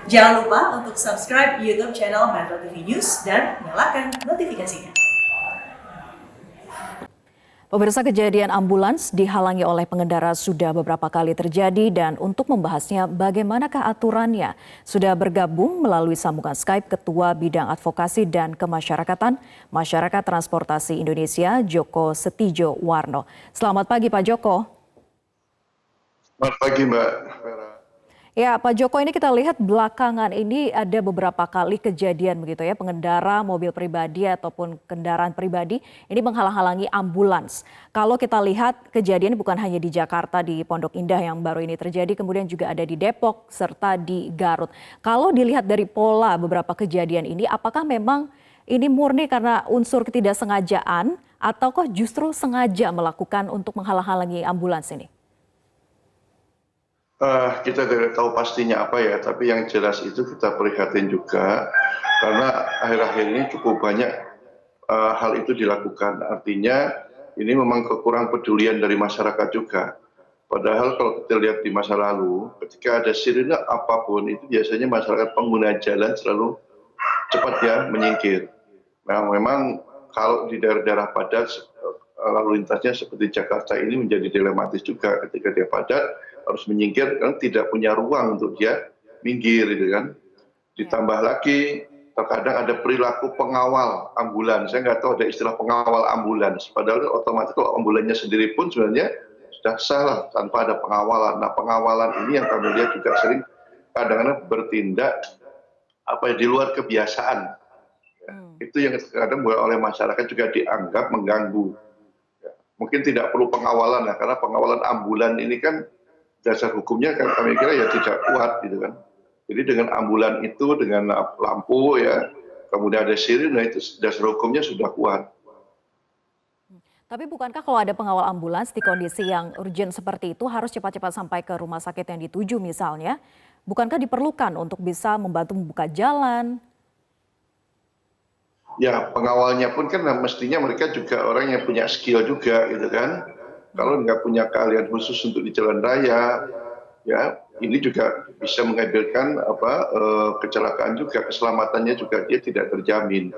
Jangan lupa untuk subscribe YouTube channel Metro TV News dan nyalakan notifikasinya. Pemirsa, kejadian ambulans dihalangi oleh pengendara sudah beberapa kali terjadi dan untuk membahasnya bagaimanakah aturannya sudah bergabung melalui sambungan Skype Ketua Bidang Advokasi dan Kemasyarakatan Masyarakat Transportasi Indonesia Joko Setijo Warno. Selamat pagi Pak Joko. Selamat pagi Mbak Vera. Ya, Pak Joko, ini kita lihat belakangan ini ada beberapa kali kejadian begitu ya, pengendara mobil pribadi ataupun kendaraan pribadi ini menghalang-halangi ambulans. Kalau kita lihat kejadian bukan hanya di Jakarta, di Pondok Indah yang baru ini terjadi, kemudian juga ada di Depok serta di Garut. Kalau dilihat dari pola beberapa kejadian ini, apakah memang ini murni karena unsur ketidaksengajaan ataukah justru sengaja melakukan untuk menghalang-halangi ambulans ini? Kita tidak tahu pastinya apa ya, tapi yang jelas itu kita prihatin juga karena akhir-akhir ini cukup banyak hal itu dilakukan. Artinya ini memang kekurang pedulian dari masyarakat juga. Padahal kalau kita lihat di masa lalu, ketika ada sirine apapun itu biasanya masyarakat pengguna jalan selalu cepat ya menyingkir. Nah, memang kalau di daerah-daerah padat lalu lintasnya seperti Jakarta ini menjadi dilematis juga ketika dia padat harus menyingkir kan tidak punya ruang untuk dia minggir gitu kan. Ditambah lagi terkadang ada perilaku pengawal ambulans. Saya nggak tahu ada istilah pengawal ambulans. Padahal otomatis kalau ambulannya sendiri pun sebenarnya sudah salah tanpa ada pengawalan. Nah, pengawalan ini yang kami lihat juga sering kadang-kadang bertindak di luar kebiasaan. Itu yang kadang oleh masyarakat juga dianggap mengganggu. Mungkin tidak perlu pengawalan ya, karena pengawalan ambulan ini kan dasar hukumnya kan kami kira ya tidak kuat gitu kan. Jadi dengan ambulan itu dengan lampu ya, kemudian ada sirine itu dasar hukumnya sudah kuat. Tapi bukankah kalau ada pengawal ambulans di kondisi yang urgent seperti itu harus cepat-cepat sampai ke rumah sakit yang dituju misalnya? Bukankah diperlukan untuk bisa membantu membuka jalan? Ya pengawalnya pun kan mestinya mereka juga orang yang punya skill juga gitu kan. Kalau nggak punya keahlian khusus untuk di jalan raya, ya ini juga bisa mengakibatkan kecelakaan juga, keselamatannya juga dia tidak terjamin.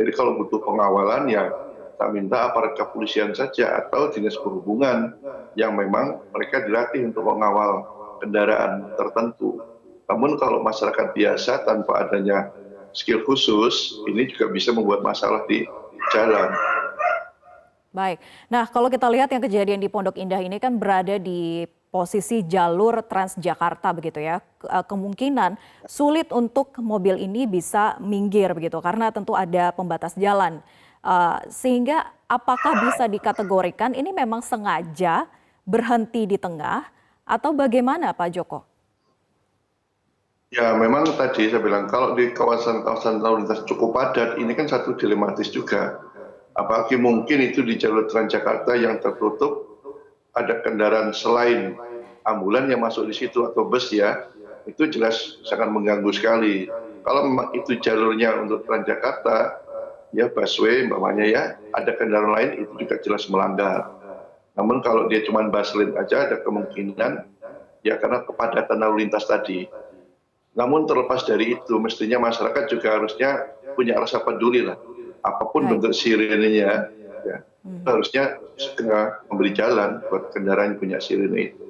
Jadi kalau butuh pengawalan ya kita minta aparat kepolisian saja atau dinas perhubungan yang memang mereka dilatih untuk mengawal kendaraan tertentu. Namun kalau masyarakat biasa tanpa adanya skill khusus, ini juga bisa membuat masalah di jalan. Baik. Nah, kalau kita lihat yang kejadian di Pondok Indah ini kan berada di posisi jalur Transjakarta begitu ya. Kemungkinan sulit untuk mobil ini bisa minggir begitu karena tentu ada pembatas jalan. Sehingga apakah bisa dikategorikan ini memang sengaja berhenti di tengah atau bagaimana Pak Joko? Ya memang tadi saya bilang kalau di kawasan-kawasan lalu lintas cukup padat ini kan satu dilematis juga. Apalagi mungkin itu di jalur Transjakarta yang tertutup ada kendaraan selain ambulan yang masuk di situ atau bus ya, itu jelas sangat mengganggu sekali. Kalau memang itu jalurnya untuk Transjakarta, ya busway umpamanya ya, ada kendaraan lain itu juga jelas melanggar. Namun kalau dia cuma bus lane aja ada kemungkinan ya karena kepadatan lalu lintas tadi. Namun terlepas dari itu mestinya masyarakat juga harusnya punya rasa peduli lah. Apapun bentuk sirenenya, ya, harusnya segera memberi jalan buat kendaraan yang punya sirene itu.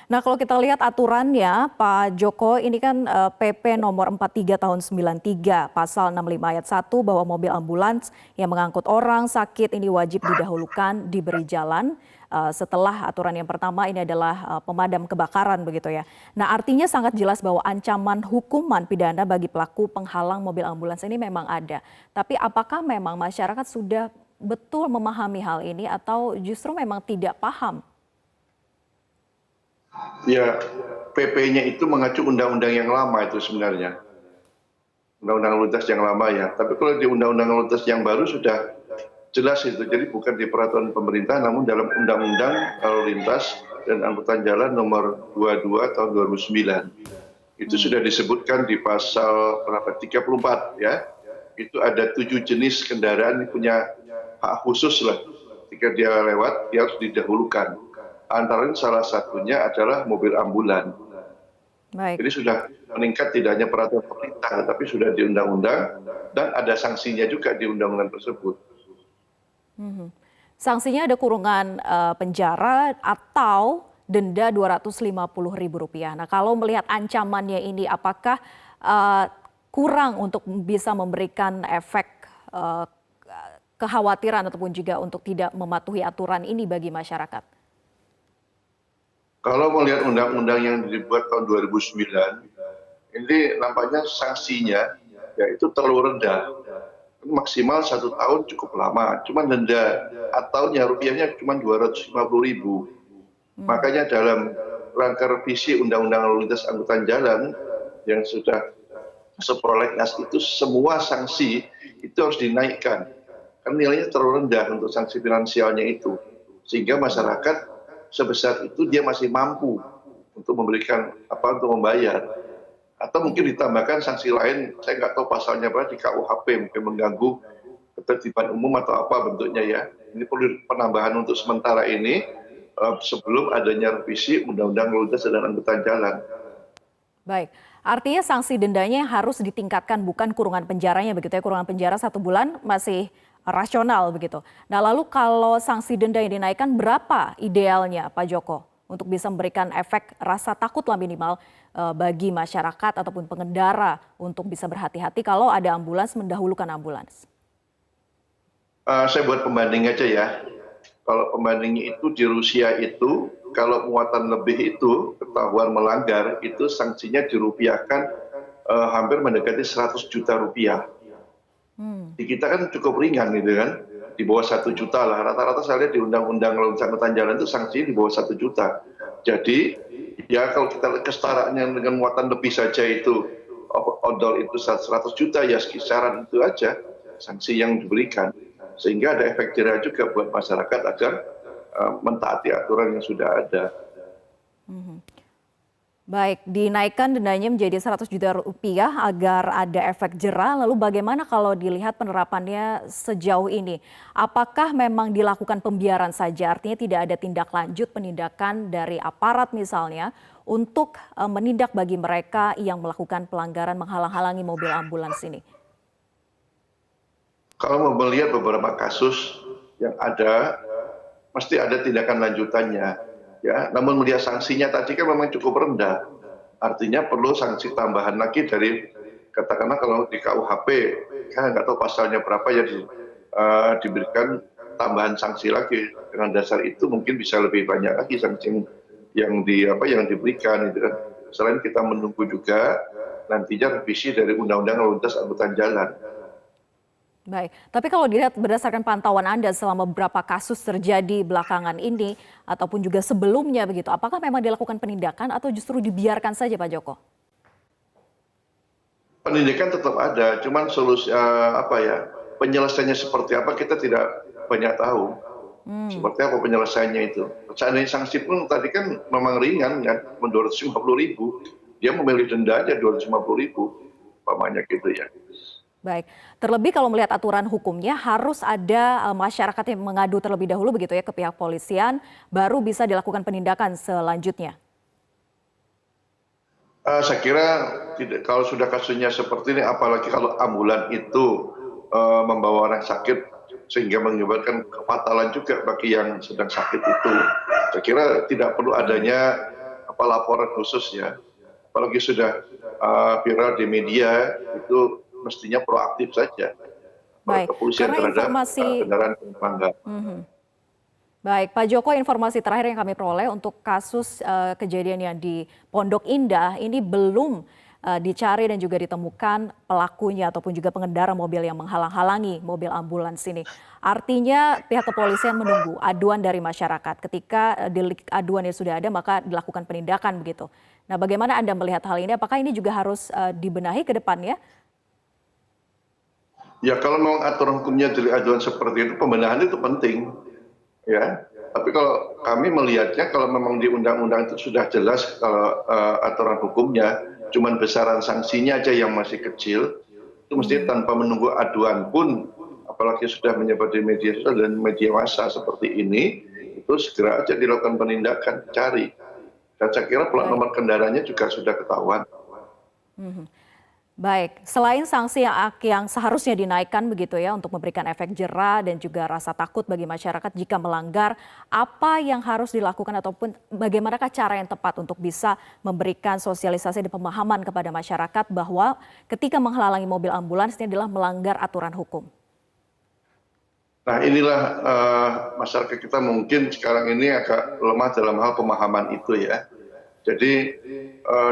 Nah, kalau kita lihat aturannya, Pak Joko, ini kan PP nomor 43 tahun 93, pasal 65 ayat 1 bahwa mobil ambulans yang mengangkut orang sakit ini wajib didahulukan diberi jalan. Setelah aturan yang pertama ini adalah pemadam kebakaran begitu ya. Nah, artinya sangat jelas bahwa ancaman hukuman pidana bagi pelaku penghalang mobil ambulans ini memang ada. Tapi apakah memang masyarakat sudah betul memahami hal ini atau justru memang tidak paham? Ya, PP-nya itu mengacu undang-undang yang lama itu sebenarnya. Undang-undang lalu lintas yang lama ya. Tapi kalau di undang-undang lalu lintas yang baru sudah jelas itu. Jadi bukan di peraturan pemerintah namun dalam undang-undang lalu lintas dan angkutan jalan nomor 22 tahun 2009. Itu sudah disebutkan di pasal berapa 34 ya. Itu ada 7 jenis kendaraan yang punya hak khusus lah. Ketika dia lewat dia harus didahulukan. Antara lain salah satunya adalah mobil ambulan. Baik. Jadi sudah meningkat tidak hanya peraturan pemerintah, tapi sudah di undang-undang dan ada sanksinya juga di undang-undang tersebut. Mhm. Sanksinya ada kurungan penjara atau denda Rp250.000. Nah, kalau melihat ancamannya ini, apakah eh, kurang untuk bisa memberikan efek eh, kekhawatiran ataupun juga untuk tidak mematuhi aturan ini bagi masyarakat? Kalau melihat undang-undang yang dibuat tahun 2009, ini nampaknya sanksinya yaitu terlalu rendah. Maksimal 1 tahun cukup lama, cuma denda atau rupiahnya cuma 250.000. Makanya dalam rangka revisi Undang-Undang Lalu Lintas Angkutan Jalan yang sudah seprolegnas itu semua sanksi itu harus dinaikkan. Kan nilainya terlalu rendah untuk sanksi finansialnya itu. Sehingga masyarakat sebesar itu dia masih mampu untuk memberikan untuk membayar. Atau mungkin ditambahkan sanksi lain, saya nggak tahu pasalnya berapa di KUHP, mungkin mengganggu ketertiban umum atau apa bentuknya ya. Ini perlu penambahan untuk sementara ini sebelum adanya revisi Undang-Undang Lalu Lintas dan Angkutan Jalan. Baik, artinya sanksi dendanya harus ditingkatkan, bukan kurungan penjaranya begitu ya. Kurungan penjara 1 bulan masih rasional begitu. Nah, lalu kalau sanksi denda yang dinaikkan berapa idealnya Pak Joko untuk bisa memberikan efek rasa takut lah minimal bagi masyarakat ataupun pengendara untuk bisa berhati-hati kalau ada ambulans mendahulukan ambulans? Saya buat pembanding aja ya. Kalau pembandingnya itu di Rusia itu, kalau muatan lebih itu ketahuan melanggar, itu sanksinya dirupiahkan hampir mendekati 100 juta rupiah. Di kita kan cukup ringan gitu kan, di bawah 1 juta lah. Rata-rata saya lihat di Undang-Undang Lalu Lintas Angkutan Jalan itu sanksinya di bawah 1 juta. Jadi ya kalau kita lihat kesetaraannya dengan muatan lebih saja itu odol itu 100 juta ya kisaran itu aja sanksi yang diberikan. Sehingga ada efek jerah juga buat masyarakat agar mentaati aturan yang sudah ada. Baik, dinaikkan dendanya menjadi 100 juta rupiah agar ada efek jerah. Lalu bagaimana kalau dilihat penerapannya sejauh ini? Apakah memang dilakukan pembiaran saja? Artinya tidak ada tindak lanjut penindakan dari aparat misalnya untuk menindak bagi mereka yang melakukan pelanggaran menghalang-halangi mobil ambulans ini? Kalau mau melihat beberapa kasus yang ada, mesti ada tindakan lanjutannya. Ya, namun melihat sanksinya tadi kan memang cukup rendah. Artinya perlu sanksi tambahan lagi dari katakanlah kalau di KUHP, saya nggak tahu pasalnya berapa ya diberikan tambahan sanksi lagi. Dengan dasar itu mungkin bisa lebih banyak lagi sanksi yang diberikan gitu kan. Selain kita menunggu juga nantinya revisi dari Undang-Undang Lalu Lintas Angkutan Jalan. Baik, tapi kalau dilihat berdasarkan pantauan Anda selama beberapa kasus terjadi belakangan ini ataupun juga sebelumnya begitu, apakah memang dilakukan penindakan atau justru dibiarkan saja Pak Joko? Pendidikan tetap ada, cuman solusi penyelesaiannya seperti apa kita tidak banyak tahu. Seperti apa penyelesaiannya itu. Seandainya sanksi pun tadi kan memang ringan kan, 250.000. Dia memilih denda aja 250.000, umpamanya gitu ya. Baik, terlebih kalau melihat aturan hukumnya harus ada masyarakat yang mengadu terlebih dahulu begitu ya ke pihak polisian, baru bisa dilakukan penindakan selanjutnya. Saya kira kalau sudah kasusnya seperti ini, apalagi kalau ambulan itu membawa orang sakit sehingga menyebabkan kefatalan juga bagi yang sedang sakit itu. Saya kira tidak perlu adanya laporan khusus ya. Apalagi sudah viral di media itu mestinya proaktif saja. Baik, kepolisian terhadap kendaraan pelanggar. Baik, Pak Joko, informasi terakhir yang kami peroleh untuk kasus kejadian yang di Pondok Indah ini belum dicari dan juga ditemukan pelakunya ataupun juga pengendara mobil yang menghalang-halangi mobil ambulans ini. Artinya pihak kepolisian menunggu aduan dari masyarakat. Ketika delik aduan yang sudah ada maka dilakukan penindakan begitu. Nah, bagaimana Anda melihat hal ini? Apakah ini juga harus dibenahi ke depannya? Ya kalau memang aturan hukumnya delik aduan seperti itu, pembenahan itu penting. Ya, tapi kalau kami melihatnya kalau memang di undang-undang itu sudah jelas kalau aturan hukumnya, cuman besaran sanksinya aja yang masih kecil, itu mesti tanpa menunggu aduan pun, apalagi sudah menyebar di media sosial dan media massa seperti ini, itu segera aja dilakukan penindakan, cari. Dan saya kira plat nomor kendaraannya juga sudah ketahuan. Baik, selain sanksi yang seharusnya dinaikkan begitu ya untuk memberikan efek jera dan juga rasa takut bagi masyarakat jika melanggar, apa yang harus dilakukan ataupun bagaimanakah cara yang tepat untuk bisa memberikan sosialisasi dan pemahaman kepada masyarakat bahwa ketika menghalangi mobil ambulans ini adalah melanggar aturan hukum? Nah inilah masyarakat kita mungkin sekarang ini agak lemah dalam hal pemahaman itu ya. Jadi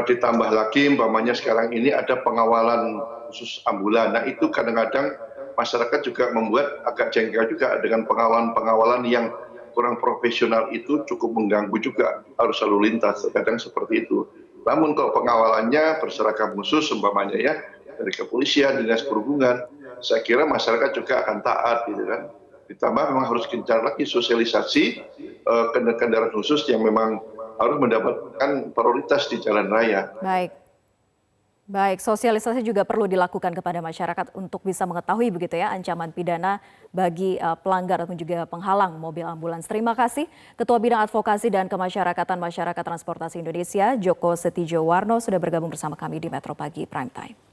ditambah lagi umpamanya sekarang ini ada pengawalan khusus ambulan. Nah itu kadang-kadang masyarakat juga membuat agak jengkel juga dengan pengawalan-pengawalan yang kurang profesional itu cukup mengganggu juga arus lalu lintas, kadang seperti itu. Namun kalau pengawalannya berseragam khusus umpamanya ya dari kepolisian, dinas perhubungan, saya kira masyarakat juga akan taat gitu kan. Ditambah memang harus gencar lagi sosialisasi kendaraan khusus yang memang harus mendapatkan prioritas di jalan raya. Baik, sosialisasi juga perlu dilakukan kepada masyarakat untuk bisa mengetahui begitu ya ancaman pidana bagi pelanggar ataupun juga penghalang mobil ambulans. Terima kasih Ketua Bidang Advokasi dan Kemasyarakatan Masyarakat Transportasi Indonesia, Joko Setiowarno sudah bergabung bersama kami di Metro Pagi Prime Time.